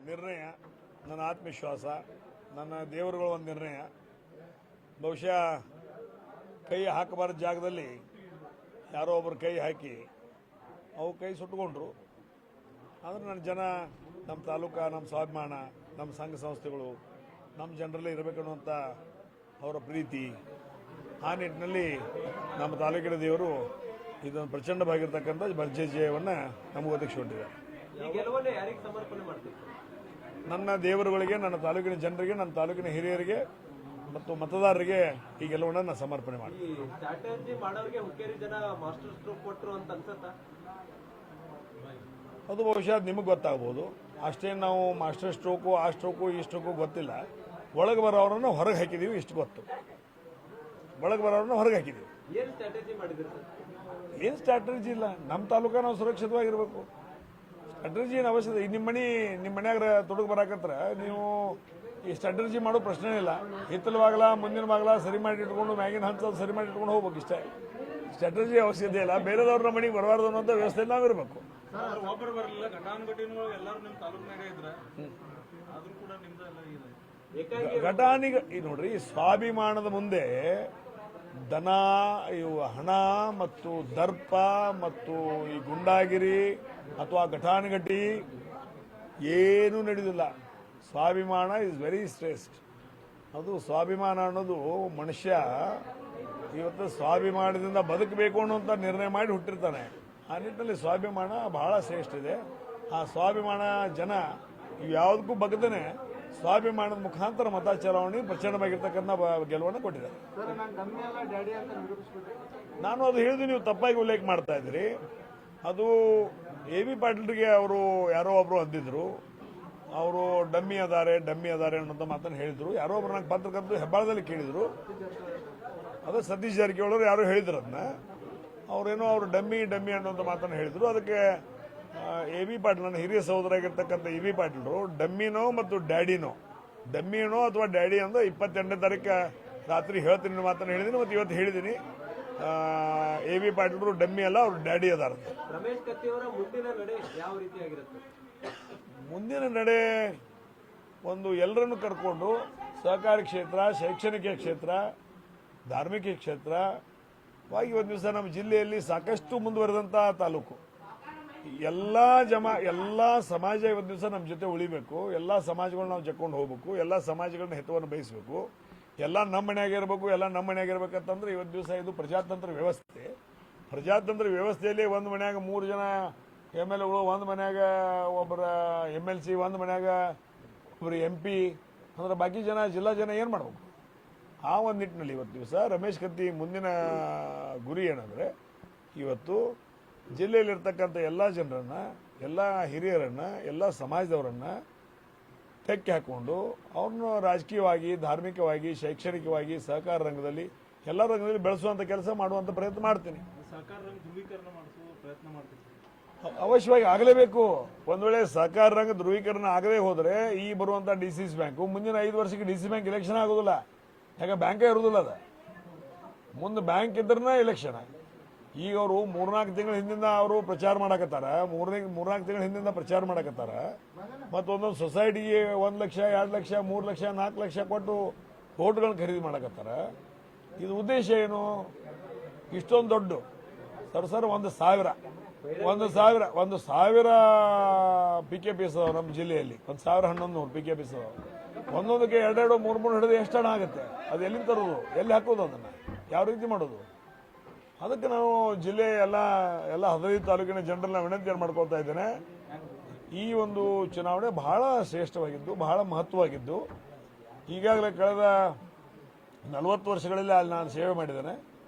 ನಿರ್ಣಯ, ನನ್ನ ಆತ್ಮವಿಶ್ವಾಸ, ನನ್ನ ದೇವರುಗಳ ಒಂದು ನಿರ್ಣಯ. ಬಹುಶಃ ಕೈ ಹಾಕಬಾರದ ಜಾಗದಲ್ಲಿ ಯಾರೋ ಒಬ್ಬರು ಕೈ ಹಾಕಿ ಅವು ಕೈ ಸುಟ್ಕೊಂಡ್ರು. ಆದರೆ ನನ್ನ ಜನ, ನಮ್ಮ ತಾಲೂಕು, ನಮ್ಮ ಸ್ವಾಭಿಮಾನ, ನಮ್ಮ ಸಂಘ ಸಂಸ್ಥೆಗಳು, ನಮ್ಮ ಜನರಲ್ಲೇ ಇರಬೇಕನ್ನುವಂಥ ಅವರ ಪ್ರೀತಿ, ಆ ನಿಟ್ಟಿನಲ್ಲಿ ನಮ್ಮ ತಾಲೂಕಿನ ದೇವರು ಇದೊಂದು ಪ್ರಚಂಡವಾಗಿರ್ತಕ್ಕಂಥ ಜಯವನ್ನು ನಮಗೆ ಒದಗಿಸಿಕೊಂಡಿದ್ದಾರೆ. ನನ್ನ ದೇವರುಗಳಿಗೆ, ನನ್ನ ತಾಲೂಕಿನ ಜನರಿಗೆ, ನನ್ನ ತಾಲೂಕಿನ ಹಿರಿಯರಿಗೆ ಮತ್ತು ಮತದಾರರಿಗೆ ಈ ಗೆಲುವನ್ನು ನಾನು ಸಮರ್ಪಣೆ ಮಾಡ್ತೀನಿ. ಅದು ಬಹುಶಃ ನಿಮಗೆ ಗೊತ್ತಾಗ್ಬೋದು. ಅಷ್ಟೇ ನಾವು ಮಾಸ್ಟರ್ ಸ್ಟ್ರೋಕು, ಆ ಸ್ಟ್ರೋಕು, ಈ ಸ್ಟ್ರೋಕು ಗೊತ್ತಿಲ್ಲ. ಒಳಗೆ ಬರೋರನ್ನು ಹೊರಗೆ ಹಾಕಿದ್ದೀವಿ, ಇಷ್ಟು ಗೊತ್ತು. ಒಳಗೆ ಬರೋರನ್ನು ಹೊರಗೆ ಹಾಕಿದ್ದೀವಿ. ಏನು ಸ್ಟ್ರಾಟಜಿ ಇಲ್ಲ. ನಮ್ಮ ತಾಲೂಕ ನಾವು ಸುರಕ್ಷಿತವಾಗಿರ್ಬೇಕು. ಸ್ಟ್ರಾಟಜಿ ಏನು ಅವಶ್ಯಕತೆ? ನಿಮ್ಮ ಮನ್ಯಾಗ ತೊಡಗು ಬರಾಕತ್ರ ನೀವು ಈ ಸ್ಟ್ರಾಟಜಿ ಮಾಡೋ ಪ್ರಶ್ನೆ ಇಲ್ಲ. ಹಿತ್ತಲವಾಗಲ ಮುಂದಿನ ಬಾಗಲ ಸರಿ ಮಾಡಿ ಇಟ್ಕೊಂಡು ಮ್ಯಾಗಿನ ಹಂಚ ಸರಿ ಮಾಡಿ ಇಟ್ಕೊಂಡು ಹೋಗ್ಬೇಕು. ಇಷ್ಟೇ. ಸ್ಟ್ರಾಟಜಿ ಅವಶ್ಯಕತೆ ಇಲ್ಲ. ಬೇರೆದವ್ರ ಮನೆಗೆ ಬರಬಾರ್ದು ಅನ್ನೋಂಥ ವ್ಯವಸ್ಥೆಯಲ್ಲಿ ನಾವಿರಬೇಕು. ಒಬ್ಬರು ಬರಲಿಲ್ಲ, ಘಟಾನುಘಟಿಗಳು ಎಲ್ಲರೂ ನಿಮ್ಮ ತಾಲೂಕಿನಾಗ ಇದ್ರೆ ಆದ್ರೂ ಕೂಡ ನಿಮ್ದು ಘಟಾನಿಗ ಈ ನೋಡ್ರಿ, ಸ್ವಾಭಿಮಾನದ ಮುಂದೆ ದನ, ಇವು ಹಣ ಮತ್ತು ದರ್ಪ ಮತ್ತು ಈ ಗುಂಡಾಗಿರಿ ಅಥವಾ ಘಟಾನುಘಟಿ ಏನೂ ನಡೆಯುವುದಿಲ್ಲ. ಸ್ವಾಭಿಮಾನ ಇಸ್ ವೆರಿ ಶ್ರೇಷ್ಠ. ಅದು ಸ್ವಾಭಿಮಾನ ಅನ್ನೋದು ಮನುಷ್ಯ ಇವತ್ತು ಸ್ವಾಭಿಮಾನದಿಂದ ಬದುಕಬೇಕು ಅನ್ನುವಂಥ ನಿರ್ಣಯ ಮಾಡಿ ಹುಟ್ಟಿರ್ತಾನೆ. ಆ ನಿಟ್ಟಿನಲ್ಲಿ ಸ್ವಾಭಿಮಾನ ಬಹಳ ಶ್ರೇಷ್ಠ ಇದೆ. ಆ ಸ್ವಾಭಿಮಾನ ಜನ ಯಾವುದಕ್ಕೂ ಬಗ್ಗದೇನೆ ಸ್ವಾಭಿಮಾನದ ಮುಖಾಂತರ ಮತ ಚಲಾವಣೆ ಪ್ರಚಂಡವಾಗಿರ್ತಕ್ಕಂಥ ಗೆಲುವನ್ನು ಕೊಟ್ಟಿದ್ದಾರೆ. ನಾನು ಅದು ಹೇಳಿದ್ವಿ, ನೀವು ತಪ್ಪಾಗಿ ಉಲ್ಲೇಖ ಮಾಡ್ತಾ ಇದ್ದೀರಿ. ಅದು AB ಪಾಟೀಲ್ರಿಗೆ ಅವರು ಯಾರೋ ಒಬ್ರು ಅಂದಿದ್ರು, ಅವರು ಡಮ್ಮಿ ಅದಾರೆ ಅನ್ನೋಂಥ ಮಾತನ್ನು ಹೇಳಿದ್ರು. ಯಾರೋ ಒಬ್ರು ನಂಗೆ ಪತ್ರಕರ್ತರು ಹೆಬ್ಬಾಳದಲ್ಲಿ ಕೇಳಿದ್ರು. ಅದು ಸತೀಶ್ ಜಾರಕಿಹೊಳಿ ಯಾರೋ ಹೇಳಿದ್ರು. ಅದನ್ನ ಅವರೇನೋ ಅವರು ಡಮ್ಮಿ ಅನ್ನೋಂಥ ಮಾತನ್ನು ಹೇಳಿದ್ರು. ಅದಕ್ಕೆ AB ಪಾಟೀಲ್, ನನ್ನ ಹಿರಿಯ ಸಹೋದರ ಆಗಿರ್ತಕ್ಕಂಥ AB ಪಾಟೀಲ್ರು ಡಮ್ಮಿನೋ ಮತ್ತು ಡ್ಯಾಡಿನೋ, ಡಮ್ಮಿನೋ ಅಥವಾ ಡ್ಯಾಡಿ ಅಂದ್ರೆ 28ನೇ ತಾರೀಕು ರಾತ್ರಿ ಹೇಳ್ತೀನಿ ಮಾತನ್ನು ಹೇಳಿದ್ದೀನಿ ಮತ್ತು ಇವತ್ತು ಹೇಳಿದ್ದೀನಿ. AB ಪಾಟೀಲ್ರು ಡಮ್ಮಿ ಅಲ್ಲ, ಅವರು ಡ್ಯಾಡಿ ಅದಾರ. ರಮೇಶ್ ಕತ್ತಿ ಅವರ ಮುಂದಿನ ನಡೆ ಯಾವ ರೀತಿಯಾಗಿರುತ್ತೆ? ಮುಂದಿನ ನಡೆ ಒಂದು ಎಲ್ಲರನ್ನು ಕರ್ಕೊಂಡು ಸಹಕಾರಿ ಕ್ಷೇತ್ರ, ಶೈಕ್ಷಣಿಕ ಕ್ಷೇತ್ರ, ಧಾರ್ಮಿಕ ಕ್ಷೇತ್ರವಾಗಿ ಒಂದು ದಿವಸ ನಮ್ಮ ಜಿಲ್ಲೆಯಲ್ಲಿ ಸಾಕಷ್ಟು ಮುಂದುವರೆದಂಥ ತಾಲೂಕು. ಎಲ್ಲ ಸಮಾಜ ಒಂದು ದಿವಸ ನಮ್ಮ ಜೊತೆ ಉಳಿಬೇಕು. ಎಲ್ಲ ಸಮಾಜಗಳನ್ನ ನಾವು ಜಕ್ಕೊಂಡು ಹೋಗ್ಬೇಕು. ಎಲ್ಲ ಸಮಾಜಗಳನ್ನ ಹಿತವನ್ನು ಬಯಸಬೇಕು. ಎಲ್ಲ ನಮ್ಮ ಮನೆಯಾಗ ಇರಬೇಕು. ಎಲ್ಲ ನಮ್ಮ ಮನೆಯಾಗ ಇರ್ಬೇಕಂತಂದ್ರೆ ಇವತ್ತು ದಿವಸ ಇದು ಪ್ರಜಾತಂತ್ರ ವ್ಯವಸ್ಥೆ. ಪ್ರಜಾತಂತ್ರ ವ್ಯವಸ್ಥೆಯಲ್ಲಿ ಒಂದು ಮನ್ಯಾಗ 3 ಜನ MLAಗಳು, ಒಂದು ಮನ್ಯಾಗ ಒಬ್ಬರ MLC, ಒಂದು ಮನ್ಯಾಗ ಒಬ್ಬರು MP ಅಂದ್ರೆ ಬಾಕಿ ಜನ ಜಿಲ್ಲಾ ಜನ ಏನು ಮಾಡ್ಬೇಕು? ಆ ಒಂದು ನಿಟ್ಟಿನಲ್ಲಿ ಇವತ್ತು ದಿವಸ ರಮೇಶ್ ಕತ್ತಿ ಮುಂದಿನ ಗುರಿ ಏನಂದರೆ ಇವತ್ತು ಜಿಲ್ಲೆಯಲ್ಲಿರ್ತಕ್ಕಂಥ ಎಲ್ಲ ಜನರನ್ನ, ಎಲ್ಲ ಹಿರಿಯರನ್ನ, ಎಲ್ಲ ಸಮಾಜದವರನ್ನ ತೆಕ್ಕೆ ಹಾಕೊಂಡು ಅವ್ರನ್ನ ರಾಜಕೀಯವಾಗಿ, ಧಾರ್ಮಿಕವಾಗಿ, ಶೈಕ್ಷಣಿಕವಾಗಿ, ಸಹಕಾರ ರಂಗದಲ್ಲಿ ಎಲ್ಲ ರಂಗದಲ್ಲಿ ಬೆಳೆಸುವಂಥ ಕೆಲಸ ಮಾಡುವಂಥ ಪ್ರಯತ್ನ ಮಾಡ್ತೀನಿ. ಸಹಕಾರ ರಂಗ ಧ್ರುವೀಕರಣ ಮಾಡಿಸುವ ಪ್ರಯತ್ನ ಮಾಡ್ತೀನಿ. ಅವಶ್ಯವಾಗಿ ಆಗಲೇಬೇಕು. ಒಂದು ವೇಳೆ ಸಹಕಾರ ರಂಗ ಧ್ರುವೀಕರಣ ಆಗದೇ ಹೋದರೆ ಈ ಬರುವಂಥ DCC ಬ್ಯಾಂಕು ಮುಂದಿನ 5 ವರ್ಷಕ್ಕೆ DCC ಬ್ಯಾಂಕ್ ಎಲೆಕ್ಷನ್ ಆಗೋದಿಲ್ಲ. ಯಾಕೆ ಬ್ಯಾಂಕೇ ಇರೋದಿಲ್ಲ. ಅದ ಮುಂದೆ ಬ್ಯಾಂಕ್ ಇದ್ರನ್ನ ಎಲೆಕ್ಷನ್. ಈಗ ಅವರು 3-4 ತಿಂಗಳ ಹಿಂದಿಂದ ಅವರು ಪ್ರಚಾರ ಮಾಡಕತ್ತಾರ. 3-4 ತಿಂಗಳ ಹಿಂದಿಂದ ಪ್ರಚಾರ ಮಾಡಕತ್ತಾರ. ಮತ್ತು ಒಂದೊಂದು ಸೊಸೈಟಿಗೆ 1 ಲಕ್ಷ, 2 ಲಕ್ಷ, 3 ಲಕ್ಷ, 4 ಲಕ್ಷ ಕೊಟ್ಟು ವೋಟ್ಗಳನ್ನ ಖರೀದಿ ಮಾಡಕತ್ತಾರ. ಇದು ಉದ್ದೇಶ ಏನು? ಇಷ್ಟೊಂದು ದೊಡ್ಡ ಸರ್ 1,000 PKPs ಅದಾವ ನಮ್ಮ ಜಿಲ್ಲೆಯಲ್ಲಿ. 1,1100 PKPs ಅದಾವ. ಒಂದೊಂದಕ್ಕೆ 2-2, 3-3 ಹಿಡಿದು ಎಷ್ಟು ಹಣ ಆಗುತ್ತೆ? ಅದು ಎಲ್ಲಿಂದ ತರೋದು? ಎಲ್ಲಿ ಹಾಕೋದು? ಅದನ್ನು ಯಾವ ರೀತಿ ಮಾಡೋದು? ಅದಕ್ಕೆ ನಾವು ಜಿಲ್ಲೆ ಎಲ್ಲ 15 ತಾಲೂಕಿನ ಜನರನ್ನ ವಿನಂತಿಯನ್ನು ಮಾಡ್ಕೊಳ್ತಾ ಇದ್ದೇನೆ. ಈ ಒಂದು ಚುನಾವಣೆ ಬಹಳ ಶ್ರೇಷ್ಠವಾಗಿದ್ದು, ಬಹಳ ಮಹತ್ವವಾಗಿದ್ದು, ಈಗಾಗಲೇ ಕಳೆದ 40 ವರ್ಷಗಳಲ್ಲಿ ಅಲ್ಲಿ ನಾನು ಸೇವೆ ಮಾಡಿದ್ದೇನೆ.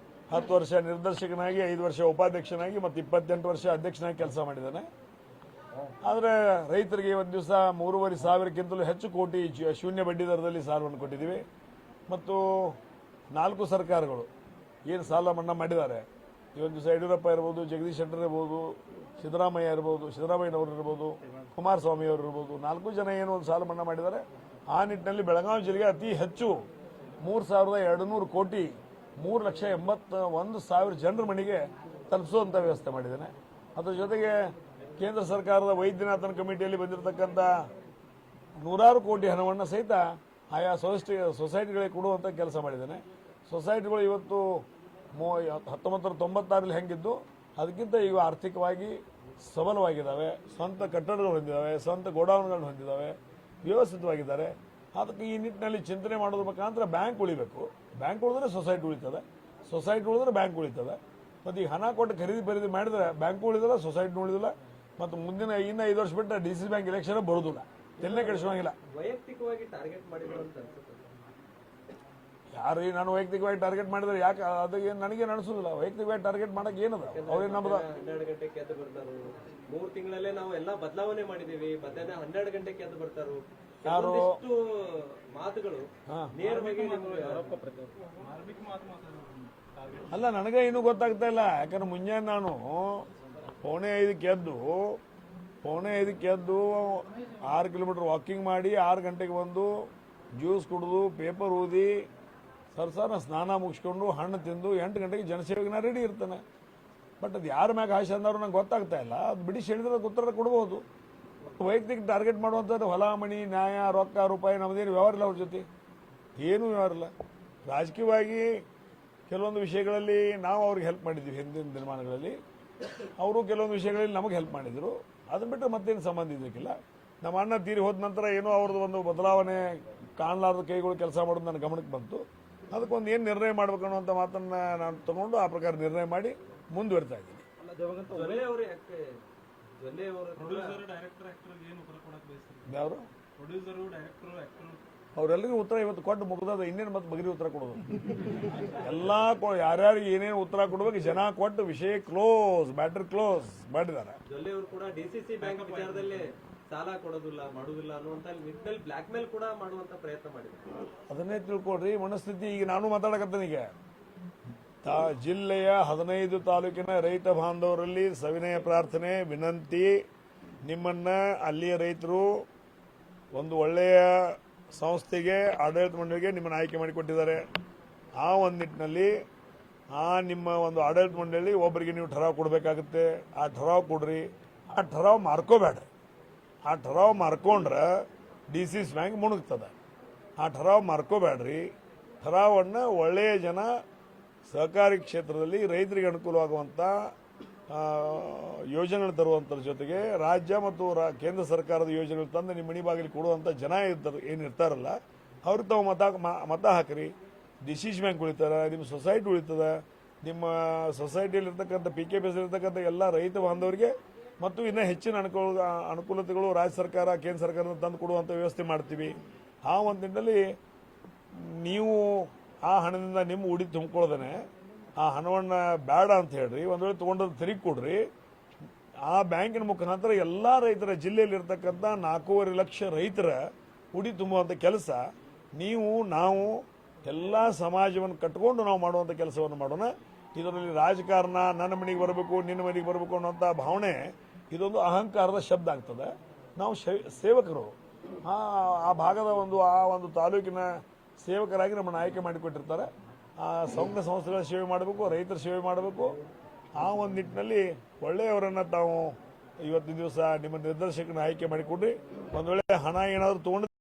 10 ವರ್ಷ ನಿರ್ದೇಶಕನಾಗಿ, 5 ವರ್ಷ ಉಪಾಧ್ಯಕ್ಷನಾಗಿ ಮತ್ತು 28 ವರ್ಷ ಅಧ್ಯಕ್ಷನಾಗಿ ಕೆಲಸ ಮಾಡಿದ್ದೇನೆ. ಆದರೆ ರೈತರಿಗೆ ಒಂದು ದಿವಸ 3,500ಕ್ಕಿಂತಲೂ ಹೆಚ್ಚು ಕೋಟಿ ಶೂನ್ಯ ಬಡ್ಡಿ ದರದಲ್ಲಿ ಸಾಲವನ್ನು ಕೊಟ್ಟಿದ್ದೀವಿ. ಮತ್ತು 4 ಸರ್ಕಾರಗಳು ಏನು ಸಾಲ ಮನ್ನಾ ಮಾಡಿದ್ದಾರೆ. ಇವತ್ತು ದಿವಸ ಯಡಿಯೂರಪ್ಪ ಇರ್ಬೋದು, ಜಗದೀಶ್ ಶೆಟ್ಟರ್ ಇರ್ಬೋದು, ಸಿದ್ದರಾಮಯ್ಯನವರು ಇರ್ಬೋದು, ಕುಮಾರಸ್ವಾಮಿ ಅವರು ಇರ್ಬೋದು, 4 ಜನ ಏನು ಒಂದು ಸಾಲ ಮನ್ನಾ ಮಾಡಿದ್ದಾರೆ. ಆ ನಿಟ್ಟಿನಲ್ಲಿ ಬೆಳಗಾವಿ ಜಿಲ್ಲೆಗೆ ಅತಿ ಹೆಚ್ಚು 3,200 ಕೋಟಿ 3,81,000 ಜನರ ಮನೆಗೆ ತಲುಪಿಸುವಂಥ ವ್ಯವಸ್ಥೆ ಮಾಡಿದ್ದೇನೆ. ಅದರ ಜೊತೆಗೆ ಕೇಂದ್ರ ಸರ್ಕಾರದ ವೈದ್ಯನಾಥನ್ ಕಮಿಟಿಯಲ್ಲಿ ಬಂದಿರತಕ್ಕಂಥ ನೂರಾರು ಕೋಟಿ ಹಣವನ್ನು ಸಹಿತ ಆಯಾ ಸೊಸೈಟಿಗಳಿಗೆ ಕೊಡುವಂಥ ಕೆಲಸ ಮಾಡಿದ್ದಾನೆ. ಸೊಸೈಟಿಗಳು ಇವತ್ತು 1996 ಹೆಂಗಿದ್ದು ಅದಕ್ಕಿಂತ ಈಗ ಆರ್ಥಿಕವಾಗಿ ಸಬಲವಾಗಿದ್ದಾವೆ, ಸ್ವಂತ ಕಟ್ಟಡಗಳು ಹೊಂದಿದ್ದಾವೆ, ಸ್ವಂತ ಗೋಡೌನ್ಗಳನ್ನು ಹೊಂದಿದ್ದಾವೆ, ವ್ಯವಸ್ಥಿತವಾಗಿದ್ದಾರೆ. ಅದಕ್ಕೆ ಈ ನಿಟ್ಟಿನಲ್ಲಿ ಚಿಂತನೆ ಮಾಡೋದ್ರ ಮುಖಾಂತರ ಬ್ಯಾಂಕ್ ಉಳಿಬೇಕು. ಬ್ಯಾಂಕ್ ಉಳಿದ್ರೆ ಸೊಸೈಟಿ ಉಳಿತದೆ, ಸೊಸೈಟಿ ಉಳಿದ್ರೆ ಬ್ಯಾಂಕ್ ಉಳಿತದೆ. ಮತ್ತು ಈ ಹಣ ಕೊಟ್ಟು ಖರೀದಿ ಮಾಡಿದ್ರೆ ಬ್ಯಾಂಕು ಉಳಿದಿಲ್ಲ, ಸೊಸೈಟಿ ಉಳಿದಿಲ್ಲ. ಮತ್ತು ಮುಂದಿನ 5 ವರ್ಷ ಬಿಟ್ಟರೆ DCC ಬ್ಯಾಂಕ್ ಎಲೆಕ್ಷನ್ ಬರೋದಿಲ್ಲ, ಎಲ್ಲೇ ಕೆಡಿಸೋಂಗಿಲ್ಲ. ವೈಯಕ್ತಿಕವಾಗಿ ಟಾರ್ಗೆಟ್ ಮಾಡಿದ್ರು ಅಂತ ಅನ್ಸುತ್ತೆ. ಯಾರು ನಾನು ವೈಯಕ್ತಿಕವಾಗಿ ಟಾರ್ಗೆಟ್ ಮಾಡಿದ್ರೆ ಯಾಕೆ ಅದಕ್ಕೆ ನನಗೇನು ಅನಿಸೋದಿಲ್ಲ. ವೈಯಕ್ತಿಕವಾಗಿ ಟಾರ್ಗೆಟ್ ಮಾಡಕ್ಕೆ ಏನದ ಅವ್ರೇನು ನಮ್ಮದು 12 ಗಂಟೆಗೆ ಎದ್ದು ಬರ್ತಾರು. 3 ತಿಂಗಳಲ್ಲೇ ನಾವು ಎಲ್ಲಾ ಬದಲಾವಣೆ ಮಾಡಿದೀವಿ, ಮಧ್ಯಾಹ್ನ 12 ಗಂಟೆಗೆ ಎದ್ದು ಬರ್ತಾರು. ಯಾರು ಒಂದಿಷ್ಟು ಮಾತುಗಳು ನೇರವಾಗಿ ನಿಮ್ಗೆ ಮಾರ್ಮಿಕ ಮಾತು ಮಾತಾಡೋದು. ಅಲ್ಲ, ನನಗೆ ಇನ್ನೂ ಗೊತ್ತಾಗ್ತಾ ಇಲ್ಲ. ಯಾಕಂದ್ರೆ ಮುಂಜಾನೆ ನಾನು 4:45ಕ್ಕೆ ಎದ್ದು 6 ಕಿಲೋಮೀಟರ್ ವಾಕಿಂಗ್ ಮಾಡಿ 6 ಗಂಟೆಗೆ ಬಂದು ಜ್ಯೂಸ್ ಕುಡಿದು ಪೇಪರ್ ಓದಿ ಸರ್ಸಾರ ಸ್ನಾನ ಮುಗಿಸ್ಕೊಂಡು ಹಣ್ಣು ತಿಂದು 8 ಗಂಟೆಗೆ ಜನಸೇವೆಗೆ ನಾ ರೆಡಿ ಇರ್ತಾನೆ. ಬಟ್ ಅದು ಯಾರ ಮ್ಯಾಗ ಆಶೆ ಅಂದವ್ರು ನಂಗೆ ಗೊತ್ತಾಗ್ತಾ ಇಲ್ಲ. ಅದು ಬಿಡಿಸಿ ಹೇಳಿದ್ರೆ ಉತ್ತರ ಕೊಡ್ಬೋದು. ವೈಯಕ್ತಿಕ ಟಾರ್ಗೆಟ್ ಮಾಡುವಂಥದ್ದು ಹೊಲ ಮಣಿ ನ್ಯಾಯ ರೊಕ್ಕ ರೂಪಾಯಿ ನಮ್ಮದೇನು ವ್ಯವಹಾರ ಇಲ್ಲ ಅವ್ರ ಜೊತೆ, ಏನೂ ವ್ಯವಹಾರ ಇಲ್ಲ. ರಾಜಕೀಯವಾಗಿ ಕೆಲವೊಂದು ವಿಷಯಗಳಲ್ಲಿ ನಾವು ಅವ್ರಿಗೆ ಹೆಲ್ಪ್ ಮಾಡಿದ್ದೀವಿ ಹಿಂದಿನ ದಿನಮಾನಗಳಲ್ಲಿ, ಅವರು ಕೆಲವೊಂದು ವಿಷಯಗಳಲ್ಲಿ ನಮಗೆ ಹೆಲ್ಪ್ ಮಾಡಿದರು. ಅದನ್ನ ಬಿಟ್ಟರೆ ಮತ್ತೇನು ಸಂಬಂಧ ಇದಕ್ಕಿಲ್ಲ. ನಮ್ಮ ಅಣ್ಣ ತೀರಿ ಹೋದ ನಂತರ ಏನೋ ಅವ್ರದ್ದು ಒಂದು ಬದಲಾವಣೆ ಕಾಣಲಾರ್ದ ಕೈಗಳು ಕೆಲಸ ಮಾಡೋದು ನನ್ನ ಗಮನಕ್ಕೆ ಬಂತು. ಅದಕ್ಕೊಂದು ಏನು ನಿರ್ಣಯ ಮಾಡಬೇಕು ಅನ್ನುವಂಥ ಮಾತನ್ನು ನಾನು ತಗೊಂಡು ಆ ಪ್ರಕಾರ ನಿರ್ಣಯ ಮಾಡಿ ಮುಂದುವರಿತಾ ಇದ್ದೀನಿ. ಜೊಲ್ಲೆ ಅವರು ಯಾಕೆ ಜೊಲ್ಲೆ ಅವರು ಪ್ರೊಡ್ಯೂಸರ್ ಡೈರೆಕ್ಟರ್ ಆಕ್ಟರ್ ಏನು ಉತ್ತರ ಕೊಡಕ್ಕೆ ಬಯಸ್ತಾರೆ? ಯಾರು ಪ್ರೊಡ್ಯೂಸರು ಡೈರೆಕ್ಟರ್ ಆಕ್ಟರ್ ಅವರೆಲ್ಲರಿಗೂ ಉತ್ತರ ಇವತ್ತು ಕೊಟ್ಟು ಮುಗಿದ ಇನ್ನೇನು ಮತ್ತೆ ಬಗರಿ ಉತ್ತರ ಕೊಡೋದು. ಎಲ್ಲ ಯಾರ್ಯಾರಿಗೆ ಏನೇನು ಉತ್ತರ ಕೊಡ್ಬೇಕು ಜನ ಕೊಟ್ಟು ವಿಷಯ ಕ್ಲೋಸ್, ಮ್ಯಾಟರ್ ಕ್ಲೋಸ್ ಮಾಡಿದ್ದಾರೆ. ಜೊಲ್ಲೆ ಅವರು ಕೂಡ DCC ಬ್ಯಾಂಕ್ ವಿಚಾರದಲ್ಲಿ ಸಾಲ ಕೊಡೋದಿಲ್ಲ ಮಾಡುದಿಲ್ಲ ಅನ್ನುವಂತ ನಿಟ್ಟಿನಲ್ಲಿ ಬ್ಲಾಕ್ ಮೇಲ್ ಕೂಡ ಮಾಡುವಂತ ಪ್ರಯತ್ನ ಮಾಡಿದ್ರು. ಅದನ್ನೇ ತಿಳ್ಕೊಡ್ರಿ ಮನಸ್ಥಿತಿ. ಈಗ ನಾನು ಮಾತಾಡಕತ್ತೇನೆ. ಈಗ ಜಿಲ್ಲೆಯ 15 ತಾಲೂಕಿನ ರೈತ ಬಾಂಧವರಲ್ಲಿ ಸವಿನಯ ಪ್ರಾರ್ಥನೆ ವಿನಂತಿ, ನಿಮ್ಮನ್ನ ಅಲ್ಲಿಯ ರೈತರು ಒಂದು ಒಳ್ಳೆಯ ಸಂಸ್ಥೆಗೆ ಆಡಳಿತ ಮಂಡಳಿಗೆ ನಿಮ್ಮನ್ನು ಆಯ್ಕೆ ಮಾಡಿಕೊಟ್ಟಿದ್ದಾರೆ. ಆ ಒಂದು ನಿಟ್ಟಿನಲ್ಲಿ ನಿಮ್ಮ ಒಂದು ಆಡಳಿತ ಮಂಡಳಿ ಒಬ್ಬರಿಗೆ ನೀವು ಠರಾವ್ ಕೊಡಬೇಕಾಗುತ್ತೆ. ಆ ಠರಾವ್ ಕೊಡ್ರಿ. ಆ ಠರಾವ್ ಮಾರ್ಕೋಬೇಡ್ರಿ. ಆ ಠರಾವ್ ಮಾರ್ಕೊಂಡ್ರೆ DCC ಬ್ಯಾಂಕ್ ಮುಣುಗ್ತದೆ. ಆ ಠರಾವ್ ಮಾರ್ಕೋಬೇಡ್ರಿ. ಠರಾವನ್ನು ಒಳ್ಳೆಯ ಜನ ಸಹಕಾರಿ ಕ್ಷೇತ್ರದಲ್ಲಿ ರೈತರಿಗೆ ಅನುಕೂಲವಾಗುವಂಥ ಯೋಜನೆಗಳು ತರುವಂಥರ ಜೊತೆಗೆ ರಾಜ್ಯ ಮತ್ತು ಕೇಂದ್ರ ಸರ್ಕಾರದ ಯೋಜನೆಗಳು ತಂದು ನಿಮ್ಮ ಮನೆ ಬಾಗಿಲಿಗೆ ಕೊಡುವಂಥ ಜನ ಏನಿರ್ತಾರಲ್ಲ ಅವ್ರಿಗೆ ತಾವು ಮತ ಹಾಕಿರಿ. DCC ಬ್ಯಾಂಕ್ ಉಳಿತಾರೆ, ನಿಮ್ಮ ಸೊಸೈಟಿ ಉಳಿತದೆ, ನಿಮ್ಮ ಸೊಸೈಟಿಯಲ್ಲಿರ್ತಕ್ಕಂಥ PKPS ಇರ್ತಕ್ಕಂಥ ಎಲ್ಲ ರೈತ ಬಾಂಧವರಿಗೆ ಮತ್ತು ಇನ್ನೂ ಹೆಚ್ಚಿನ ಅನುಕೂಲತೆಗಳು ರಾಜ್ಯ ಸರ್ಕಾರ ಕೇಂದ್ರ ಸರ್ಕಾರದಿಂದ ತಂದು ಕೊಡುವಂಥ ವ್ಯವಸ್ಥೆ ಮಾಡ್ತೀವಿ. ಆ ಒಂದು ನಿಟ್ಟಿನಲ್ಲಿ ನೀವು ಆ ಹಣದಿಂದ ನಿಮ್ಮ ಉಡಿ ತುಂಬಿಕೊಳ್ಳೋದೇ ಆ ಹಣವನ್ನು ಬೇಡ ಅಂತ ಹೇಳ್ರಿ. ಒಂದು ವೇಳೆ ತೊಗೊಂಡದ್ದು ತಿರುಗಿ ಕೊಡ್ರಿ. ಆ ಬ್ಯಾಂಕಿನ ಮುಖಾಂತರ ಎಲ್ಲ ರೈತರ ಜಿಲ್ಲೆಯಲ್ಲಿರ್ತಕ್ಕಂಥ 4.5 ಲಕ್ಷ ರೈತರ ಉಡಿ ತುಂಬುವಂಥ ಕೆಲಸ ನಾವು ಎಲ್ಲ ಸಮಾಜವನ್ನು ಕಟ್ಕೊಂಡು ನಾವು ಮಾಡುವಂಥ ಕೆಲಸವನ್ನು ಮಾಡೋಣ. ಇದರಲ್ಲಿ ರಾಜಕಾರಣ ನನ್ನ ಮನೆಗೆ ಬರಬೇಕು ನಿನ್ನ ಮನೆಗೆ ಬರಬೇಕು ಅನ್ನೋಂಥ ಭಾವನೆ ಇದೊಂದು ಅಹಂಕಾರದ ಶಬ್ದ ಆಗ್ತದೆ. ನಾವು ಸೇವಕರು, ಆ ಭಾಗದ ಆ ಒಂದು ತಾಲೂಕಿನ ಸೇವಕರಾಗಿ ನಮ್ಮನ್ನು ಆಯ್ಕೆ ಮಾಡಿಕೊಟ್ಟಿರ್ತಾರೆ. ಆ ಸಂಘ ಸಂಸ್ಥೆಗಳ ಸೇವೆ ಮಾಡಬೇಕು, ರೈತರ ಸೇವೆ ಮಾಡಬೇಕು. ಆ ಒಂದು ನಿಟ್ಟಿನಲ್ಲಿ ಒಳ್ಳೆಯವರನ್ನು ತಾವು ಇವತ್ತಿನ ದಿವಸ ನಿಮ್ಮ ನಿರ್ದೇಶಕನ ಆಯ್ಕೆ ಮಾಡಿಕೊಡ್ರಿ. ಒಂದು ವೇಳೆ ಹಣ ಏನಾದರೂ ತೊಗೊಂಡು